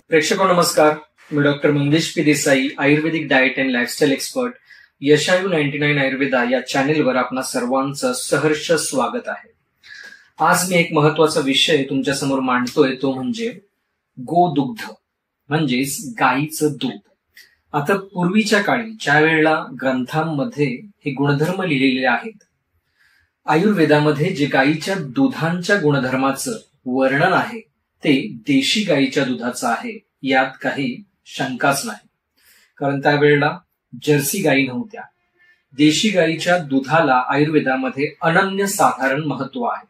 प्रेक्षको नमस्कार. मी doctor Mangesh P Desai, Ayurvedic diet and lifestyle expert, Yashayu 99 Ayurveda या चॅनेलवर आपणा सर्वांचं सहर्ष स्वागत आहे. आज मी एक महत्वाचा विषय तुमच्या समोर मांडतोय, तो म्हणजे गोदुग्ध म्हणजेच गाईचं दूध. आता पूर्वीच्या काळी ज्या वेळेला ग्रंथांमध्ये हे गुणधर्म लिहिलेले आहेत, आयुर्वेदामध्ये जे गाईच्या दुधांच्या गुणधर्माचं वर्णन आहे ते देशी गाईच्या दुधाचं आहे, यात काही शंकाच नाही. कारण त्यावेळेला जर्सी गाई नव्हत्या. देशी गाईच्या दुधाला आयुर्वेदामध्ये अनन्यसाधारण महत्व आहे.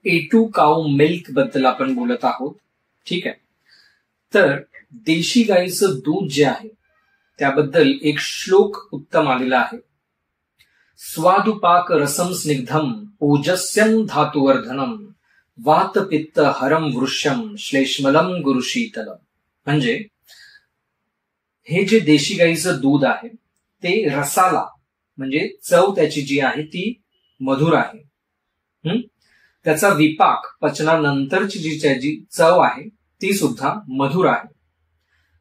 A2 काऊ मिल्क बद्दल आपण बोलत आहोत, ठीक आहे. तर देशी गाईचं दूध जे आहे त्याबद्दल एक श्लोक उत्तम आलेला आहे. स्वादुपाक रसम स्निग्धम ओजस्यं धातुवर्धनम वात पित्त हरम वृष्यम श्लेष्मलम गुरुशीतलम. म्हणजे हे जे देशी गाईचं दूध आहे ते रसाला म्हणजे चव त्याची जी आहे ती मधुर आहे. त्याचा विपाक पचनानंतरची जी त्याची चव आहे ती सुद्धा मधुर आहे.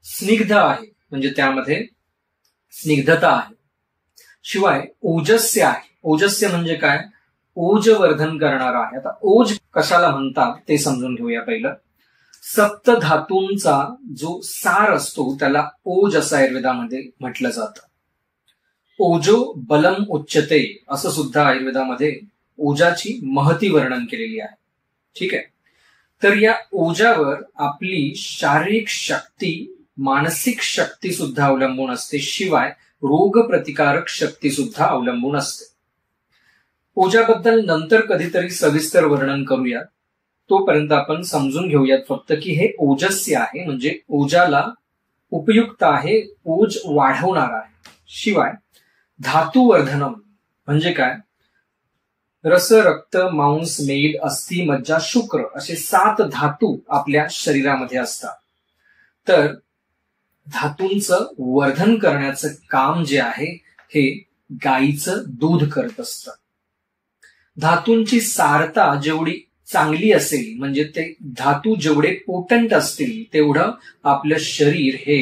स्निग्ध आहे म्हणजे त्यामध्ये स्निग्धता आहे. शिवाय ओजस्य आहे. ओजस्य म्हणजे काय? ओजवर्धन करणारा आहे. आता ओज कशाला म्हणतात ते समजून घेऊया पहिलं. सप्त धातूंचा जो सार असतो त्याला ओज असं आयुर्वेदामध्ये म्हटलं जातं. ओजो बलम उच्चते असं सुद्धा आयुर्वेदामध्ये ओजाची महती वर्णन केलेली आहे, ठीक आहे. तर या ओजावर आपली शारीरिक शक्ती, मानसिक शक्ती सुद्धा अवलंबून असते. शिवाय रोग प्रतिकारक शक्ती सुद्धा अवलंबून असते. ओजाबद्दल नंतर कधीतरी सविस्तर वर्णन करूयात. तोपर्यंत आपण समजून घेऊयात फक्त की हे ओजस्य आहे म्हणजे ओजाला उपयुक्त आहे, ओज वाढवणार आहे. शिवाय धातुवर्धनम म्हणजे काय? रस, रक्त, मांस, मेद, अस्थि, मज्जा, शुक्र असे 7 धातू आपल्या शरीरामध्ये असतात. तर धातूंचं वर्धन करण्याचं काम जे आहे हे गाईचं दूध करत असतं. धातूंची सारता जेवढी चांगली असेल म्हणजे ते धातू जेवढे पोटंट असतील तेवढं आपलं शरीर हे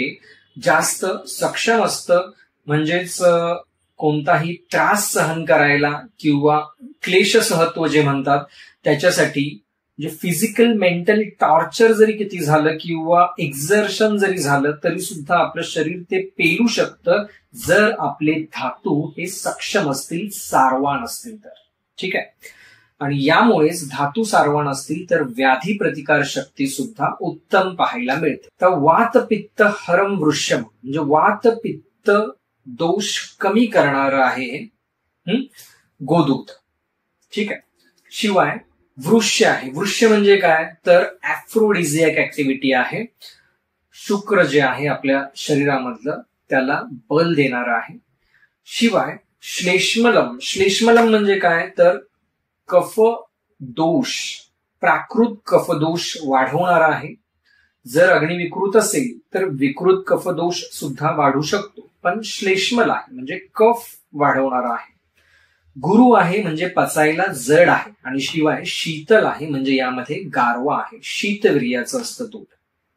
जास्त सक्षम असतं. म्हणजेच कोणताही त्रास सहन करायला किंवा क्लेशसहत्व जे म्हणतात त्याच्यासाठी म्हणजे फिजिकल मेंटल टॉर्चर जरी किती झालं किंवा एक्झर्शन जरी झालं तरी सुद्धा आपलं शरीर ते पेलू शकतं जर आपले धातू हे सक्षम असतील, सारवान असतील तर, ठीक आहे. आणि यामुळेच धातू सारवान असतील तर व्याधी प्रतिकार शक्ती सुद्धा उत्तम पाहायला मिळते. तर वात पित्त हरम वृष्यम म्हणजे वात पित्त दोष कमी करणार आहे गोदुग्ध, ठीक आहे. शिवाय वृष्य आहे. वृष्य म्हणजे काय? तर ऍफ्रोडिझियाक ऍक्टिव्हिटी आहे. शुक्र जे आहे आपल्या शरीरामधलं त्याला बल देणार आहे. शिवाय श्लेष्मलम. श्लेष्मलम म्हणजे काय? तर कफ दोष, प्राकृत कफदोष वाढवणार आहे. जर अग्नी विकृत असेल तर विकृत कफदोष सुद्धा वाढू शकतो, पण श्लेष्मल आहे म्हणजे कफ वाढवणारा आहे. गुरु आहे म्हणजे पचायला जड आहे. आणि शिवाय शीतल आहे म्हणजे यामध्ये गारवा आहे, शीतवीर्याचं असतं दूध,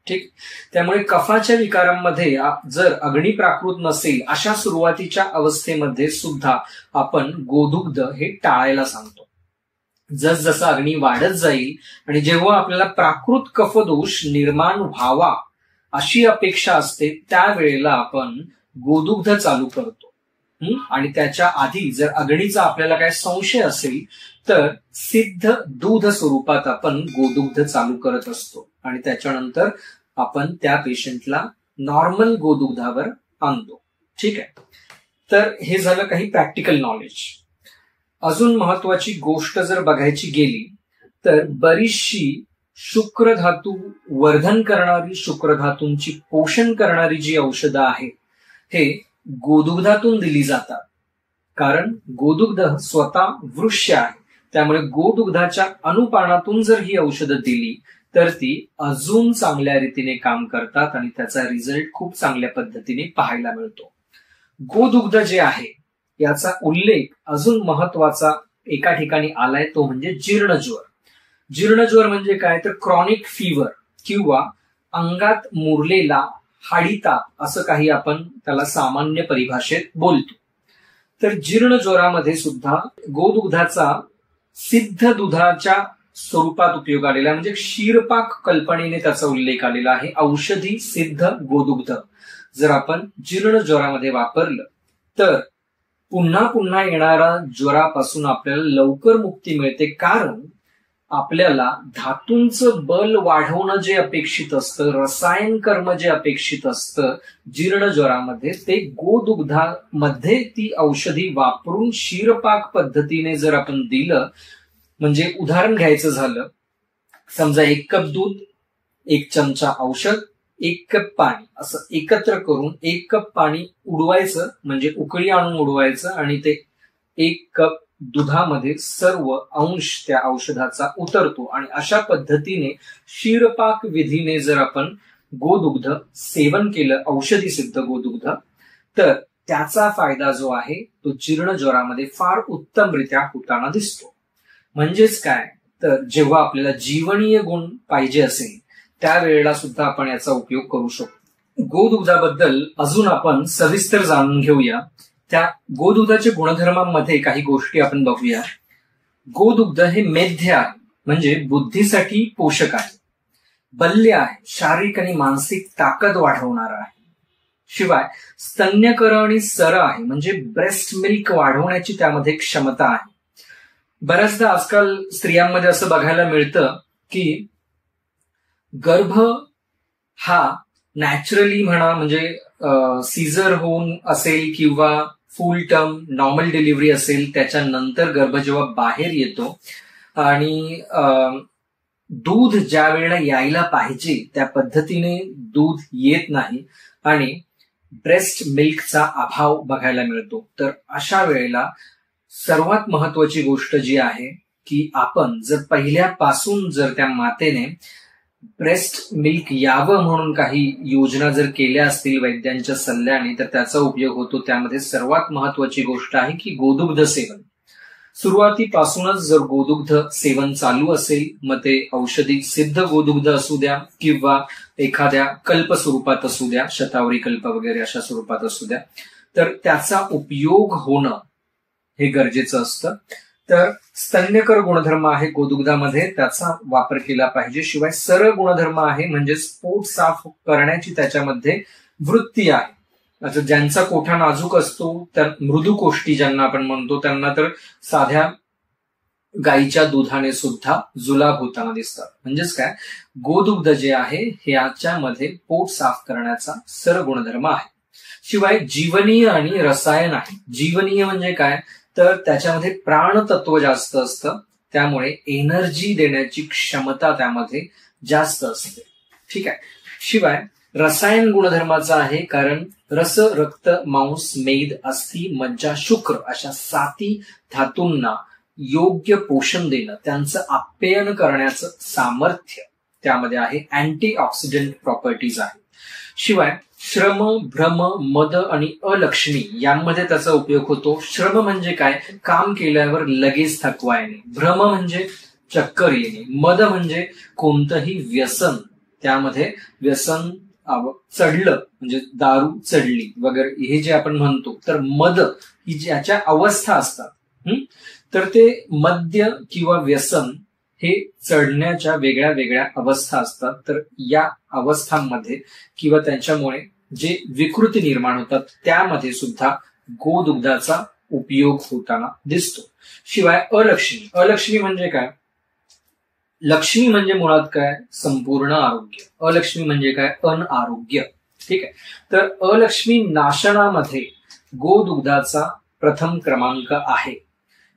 ठीक. त्यामुळे कफाच्या विकारांमध्ये जर अग्नी प्राकृत नसेल अशा सुरुवातीच्या अवस्थेमध्ये सुद्धा आपण गोदुग्ध हे टाळायला सांगतो. जसजसा अग्नी वाढत जाईल आणि जेव्हा आपल्याला प्राकृत कफदोष निर्माण व्हावा अशी अपेक्षा असते त्यावेळेला आपण गोदुग्ध चालू करतो. आणि त्याच्या आधी जर अग्नीचा आपल्याला काय संशय असेल तर सिद्ध दूध स्वरूपात आपण गोदुग्ध चालू करत असतो आणि त्याच्यानंतर आपण त्या पेशंटला नॉर्मल गोदुग्धावर आणतो, ठीक आहे. तर हे झालं काही प्रॅक्टिकल नॉलेज. अजून महत्वाची गोष्ट जर बघायची गेली तर बरीचशी शुक्रधातू वर्धन करणारी, शुक्रधातूंची पोषण करणारी जी औषधं आहेत हे गोदुग्धातून दिली जातात. कारण गोदुग्ध स्वतः वृक्ष आहे. त्यामुळे गोदुग्धाच्या अनुपानातून जर ही औषधं दिली तर ती अजून चांगल्या रीतीने काम करतात आणि त्याचा रिझल्ट खूप चांगल्या पद्धतीने पाहायला मिळतो. गोदुग्ध जे आहे याचा उल्लेख अजून महत्वाचा एका ठिकाणी आलाय, तो म्हणजे जीर्णज्वर. जीर्णज्वर म्हणजे काय? तर क्रॉनिक फीवर किंवा अंगात मुरलेला हाडीताप असं काही आपण त्याला सामान्य परिभाषेत बोलतो. तर जीर्ण ज्वरामध्ये सुद्धा गोदुग्धाचा सिद्ध दुधाच्या स्वरूपात उपयोग आलेला म्हणजे क्षीरपाक कल्पनेने त्याचा उल्लेख आलेला आहे. औषधी सिद्ध गोदुग्ध जर आपण जीर्ण ज्वरामध्ये वापरलं तर पुन्हा पुन्हा येणाऱ्या ज्वरापासून आपल्याला लवकर मुक्ती मिळते, कारण आपल्याला धातूंचं बल वाढवणं जे अपेक्षित असतं, रसायन कर्म जे अपेक्षित असतं जीर्ण ज्वरामध्ये, ते गोदुग्धामध्ये ती औषधी वापरून क्षीरपाक पद्धतीने जर आपण दिलं, म्हणजे उदाहरण घ्यायचं झालं, समजा 1 कप दूध, 1 चमचा औषध, 1 कप पाणी असं एकत्र करून 1 कप पाणी उडवायचं, म्हणजे उकळी आणून उडवायचं आणि ते 1 कप दुधामध्ये सर्व अंश त्या औषधाचा उतरतो आणि अशा पद्धतीने क्षीरपाक विधीने जर आपण गोदुग्ध सेवन केलं, औषधी सिद्ध गोदुग्ध, तर त्याचा फायदा जो आहे तो जीर्ण ज्वरामध्ये फार उत्तमरित्या होताना दिसतो. म्हणजेच काय, तर जेव्हा आपल्याला जीवनीय गुण पाहिजे असेल त्यावेळेला सुद्धा आपण याचा उपयोग करू शकतो. गोदुग्धाबद्दल अजून आपण सविस्तर जाणून घेऊया. त्या गोदुग्धाच्या गुणधर्मांमध्ये काही गोष्टी आपण बघूया. गोदुग्ध हे मेध्य आहे, म्हणजे बुद्धीसाठी पोषक आहे, बल्य आहे, शारीरिक आणि मानसिक ताकद वाढवणारा आहे, शिवाय स्तन्यकर आणि सर आहे, म्हणजे ब्रेस्ट मिल्क वाढवण्याची त्यामध्ये क्षमता आहे. बऱ्याचदा आजकाल स्त्रियांमध्ये असं बघायला मिळतं की गर्भ हा नॅचरली म्हणा, म्हणजे सीझर होऊन असेल किंवा फुल टर्म नॉर्मल डिलिव्हरी असेल, त्याच्यानंतर गर्भ जेव्हा बाहेर येतो आणि दूध ज्या वेळेला यायला पाहिजे त्या पद्धतीने दूध येत नाही आणि ब्रेस्ट मिल्कचा अभाव बघायला मिळतो, तर अशा वेळेला सर्वात महत्वाची गोष्ट जी आहे की आपण जर पहिल्यापासून जर त्या मातेने ब्रेस्ट मिल्क यावं म्हणून काही योजना जर केल्या असतील वैद्यांच्या सल्ल्याने, तर त्याचा उपयोग होतो. त्यामध्ये सर्वात महत्वाची गोष्ट आहे की गोदुग्ध सेवन. सुरुवातीपासूनच जर गोदुग्ध सेवन चालू असेल, मग ते औषधी सिद्ध गोदुग्ध असू द्या किंवा एखाद्या कल्प स्वरूपात असू द्या, शतावरी कल्प वगैरे अशा स्वरूपात असू द्या, तर त्याचा उपयोग होणं हे गरजेचं असतं. तर स्तन्यकर गुणधर्म आहे गोदुग्धामध्ये, त्याचा वापर केला पाहिजे. शिवाय सरळ गुणधर्म आहे, म्हणजे पोट साफ करण्याची त्याच्यामध्ये वृत्ती आहे. आता ज्यांचा कोठा नाजूक असतो, त्या मृदुकोष्टी ज्यांना आपण म्हणतो, त्यांना तर साध्या गाईच्या दुधाने सुद्धा जुलाब होताना दिसतात. म्हणजेच काय, गोदुग्ध जे आहे हे याच्यामध्ये पोट साफ करण्याचा सरळ गुणधर्म आहे. शिवाय जीवनीय आणि रसायन आहे. जीवनीय म्हणजे काय, तर त्याच्यामध्ये प्राणतत्व जास्त असतं, त्यामुळे एनर्जी देण्याची क्षमता त्यामध्ये जास्त असते. ठीक आहे. शिवाय रसायन गुणधर्माचा आहे, कारण रस, रक्त, मांस, मेद, अस्थि, मज्जा, शुक्र अशा 7 धातूंना योग्य पोषण देणं, त्यांचं आप्यायन करण्याचं सामर्थ्य त्यामध्ये आहे. अँटीऑक्सिडंट प्रॉपर्टीज आहे. शिवाय श्रम, भ्रम, मद आणि अलक्ष्मी यामध्ये त्याचा उपयोग होतो. श्रम म्हणजे काय, काम केल्यावर लगेच थकवा येणे. भ्रम म्हणजे चक्कर येणे. मद म्हणजे कोणतंही व्यसन, त्यामध्ये व्यसन चढलं म्हणजे दारू चढली वगैरे हे जे आपण म्हणतो, तर मद ही ज्याच्या अवस्था असतात, तर ते मद्य किंवा व्यसन हे चढण्याच्या वेगळ्या वेगळ्या अवस्था असतात. तर या अवस्थांमध्ये किंवा त्यांच्यामुळे जे विकृती निर्माण होतात त्यामध्ये सुद्धा गोदुग्धाचा उपयोग होताना दिसतो. शिवाय अलक्ष्मी. अलक्ष्मी म्हणजे काय, लक्ष्मी म्हणजे मुळात काय, संपूर्ण आरोग्य. अलक्ष्मी म्हणजे काय, अनारोग्य. ठीक आहे. तर अलक्ष्मी नाशनामध्ये गोदुग्धाचा प्रथम क्रमांक आहे.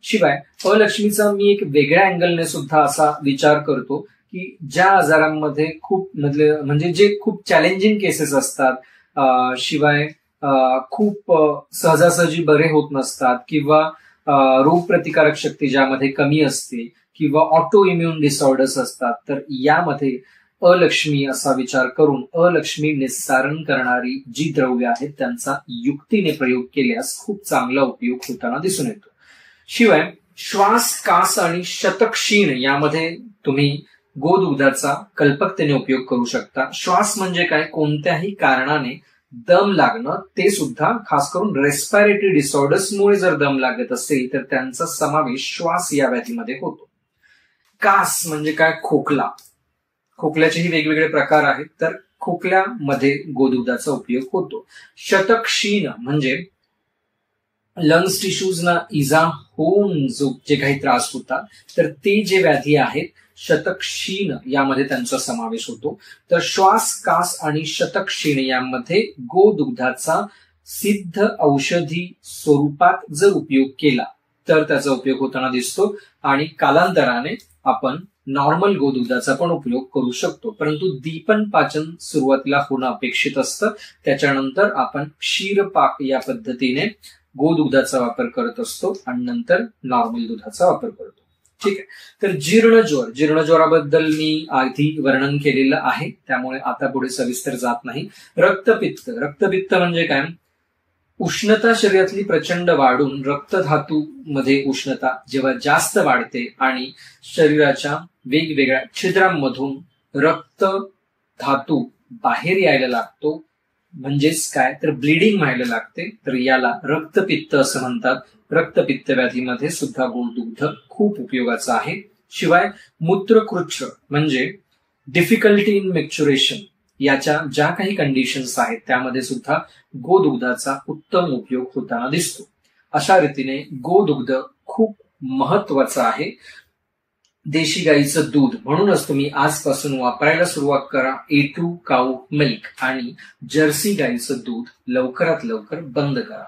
शिवाय अलक्ष्मीचा मी एक वेगळ्या अँगलने सुद्धा असा विचार करतो की ज्या आजारांमध्ये खूप म्हणजे जे खूप चॅलेंजिंग केसेस असतात, शिवाय खूप सहजासहजी बरे होत नसतात किंवा रोगप्रतिकारक शक्ती ज्यामध्ये कमी असते किंवा ऑटो इम्युन डिसऑर्डर्स असतात, तर यामध्ये अलक्ष्मी असा विचार करून अलक्ष्मी निस्सारण करणारी जी द्रव्य आहेत त्यांचा युक्तीने प्रयोग केल्यास खूप चांगला उपयोग होताना दिसून येतो. शिवाय श्वास, कास आणि शतक्षीण यामध्ये तुम्ही गोदुग्धाचा कल्पकतेने उपयोग करू शकता. श्वास म्हणजे काय, कोणत्याही कारणाने दम लागणं, ते सुद्धा खास करून रेस्पिरेटरी डिसऑर्डर्समुळे जर दम लागत असेल तर त्यांचा समावेश श्वास या व्याधीमध्ये होतो. कास म्हणजे काय, खोकला. खोकल्याचेही वेगवेगळे प्रकार आहेत, तर खोकल्यामध्ये गोदुग्धाचा उपयोग होतो. शतक्षीण म्हणजे लंग्स टिश्यूजना इजा होऊन जे काही त्रास होतात, तर ते जे व्याधी आहेत शतक्षीण यामध्ये त्यांचा समावेश होतो. तर श्वास, कास आणि शतक्षीण यामध्ये गोदुग्धाचा सिद्ध औषधी स्वरूपात जर उपयोग केला तर त्याचा उपयोग होताना दिसतो. आणि कालांतराने आपण नॉर्मल गोदुग्धाचा पण उपयोग करू शकतो, परंतु दीपन पाचन सुरुवातीला होणं अपेक्षित असतं. त्याच्यानंतर आपण क्षीरपाक या पद्धतीने गोदुग्धाचा वापर करत असतो आणि नंतर नॉर्मल दुधाचा वापर करतो. ठीक आहे. तर जीर्णज्वराबद्दल मी आधी वर्णन केलेलं आहे, त्यामुळे आता पुढे सविस्तर जात नाही. रक्तपित्त म्हणजे काय, उष्णता शरीरातली प्रचंड वाढून रक्तधातू मध्ये उष्णता जेव्हा जास्त वाढते आणि शरीराच्या वेगवेगळ्या छिद्रांमधून रक्त धातू बाहेर यायला लागतो, म्हणजेच काय तर ब्लिडिंग व्हायला लागते, तर याला रक्तपित्त असं म्हणतात. रक्तपित्त व्याधीमध्ये सुद्धा गोदुग्ध खूप उपयोगाचा आहे. शिवाय मूत्रकृच्छ म्हणजे डिफिकल्टी इन मॅच्युरेशन, याच्या ज्या काही कंडिशन्स आहेत त्यामध्ये सुद्धा गोदुग्धाचा उत्तम उपयोग होताना दिसतो. अशा रीतीने गोदुग्ध खूप महत्वाचं आहे. देशी गाईचं दूध, म्हणूनच तुम्ही आजपासून वापरायला सुरुवात करा A2 काऊ मिल्क, आणि जर्सी गाईचं दूध लवकरात लवकर बंद करा.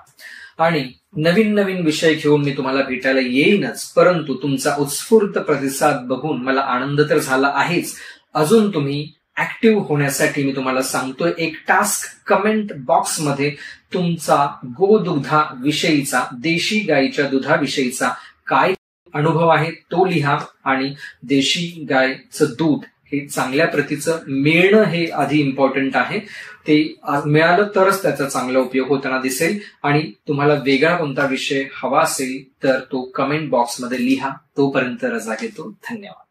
आणि नवीन नवीन विषय घेऊन मी तुम्हाला भेटायला येईनच, परंतु तुमचा उत्स्फूर्त प्रतिसाद बघून मला आनंद तर झाला आहेच, अजून तुम्ही ऍक्टिव्ह होण्यासाठी मी तुम्हाला सांगतोय एक टास्क, कमेंट बॉक्समध्ये तुमचा गोदुग्धाविषयीचा, देशी गाईच्या दुधाविषयीचा काय अनुभव आहे तो लिहा. आणि देशी गायचं दूध हे चांगल्या प्रतीचं मिळणं हे आधी इम्पॉर्टंट आहे. ते मिळालं तरच त्याचा चांगला उपयोग होताना दिसेल. आणि तुम्हाला वेगळा कोणता विषय हवा असेल तर तो कमेंट बॉक्समध्ये लिहा. तोपर्यंत रजा घेतो. धन्यवाद.